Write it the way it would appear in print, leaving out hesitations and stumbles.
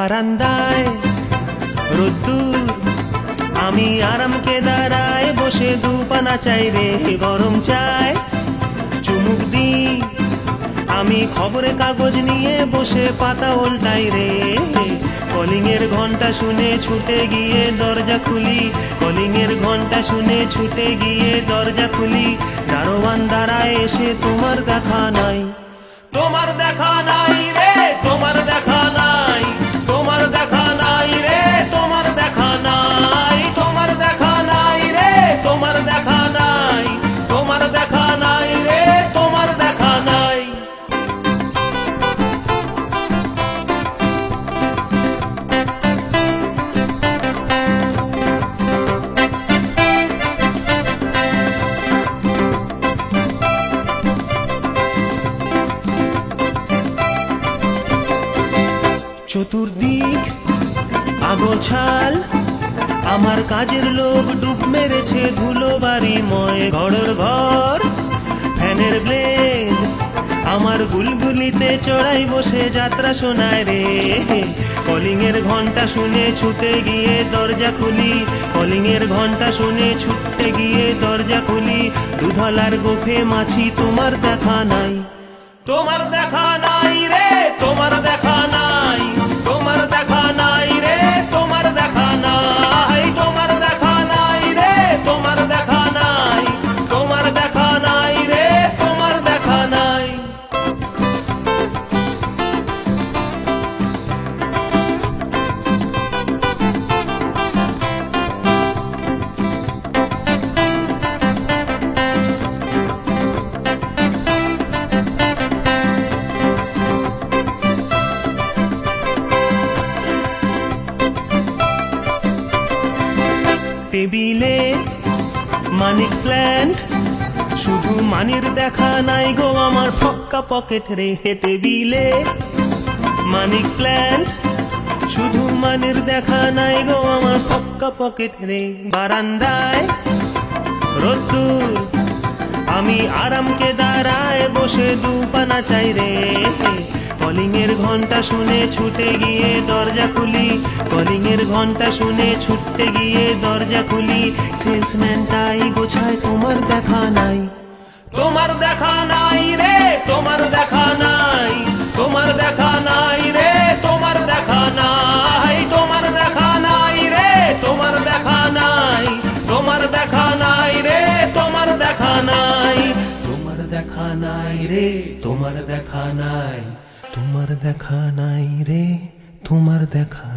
বারান্দায় রোদ্দুর, আমি আরাম কেদারায় বসে দুপানা চাই রে গরম চায় চুমুক দি। আমি খবরের কাগজ নিয়ে বসে পাতা উল্টাই রে, কলিং এর ঘন্টা শুনে ছুটে গিয়ে দরজা খুলি, কলিং এর ঘন্টা শুনে ছুটে গিয়ে দরজা খুলি। দারোয়ান দাঁড়ায় এসে তোমার দেখা নাই, তোমার দেখা নাই রে, তোমার দেখা নাই, তোমার দেখা নাই রে, তোমার দেখা নাই, তোমার দেখা নাই রে, তোমার দেখা নাই, তোমার দেখা নাই রে, তোমার দেখা নাই। চতুর্দিক আগোছাল, আমার কাজের লোক ডুব মেরেছে ধুলো বাড়িময় ঘরের ঘর। ফ্যানের ব্লেড আমার গুলগুলিতে চড়াই বসে যাত্রা শোনায় রে, কলিং এর ঘন্টা শুনে ছুটে গিয়ে দরজা খুলি, কলিং এর ঘন্টা শুনে ছুটে গিয়ে দরজা খুলি। দুধলার গোফে মাছি তোমার দেখা নাই, তোমার দেখা নাই রে, তোমার দেখা নাই, তোমার দেখা নাই রে, তোমার দেখা নাই, তোমার দেখা নাই রে, তোমার দেখা নাই, তোমার দেখা নাই রে, তোমার দেখা নাই। টেবিলে মানিক প্ল্যান্ট, শুধু মানির দেখা নাই গো আমার ফক্কা পকেট রে। টেবিলে মানিক প্ল্যান্ট, শুধু মানির দেখা নাই গো আমার ফক্কা পকেট রে। বারান্দায় রোদ্দুর, আমি আরাম কেদারায় বসে দুপানা চাই রে, কলিং এর ঘন্টা শুনে ছুটে গিয়ে দরজা খুলি, কলিং এর ঘন্টা শুনে ছুটে গিয়ে দরজা খুলি। সেলসম্যান টাই গোছায় তোমার দেখা নাই, তোমার দেখা নাই রে, তোমার দেখা নাই, তোমার দেখা নাই রে, তোমার দেখা নাই, তোমার দেখা নাই রে, তোমার দেখা নাই, তোমার দেখা নাই রে, তোমার দেখা নাই, তোমার দেখা নাই রে, তোমার দেখা নাই, তোমার দেখা নাই রে, তোমার দেখা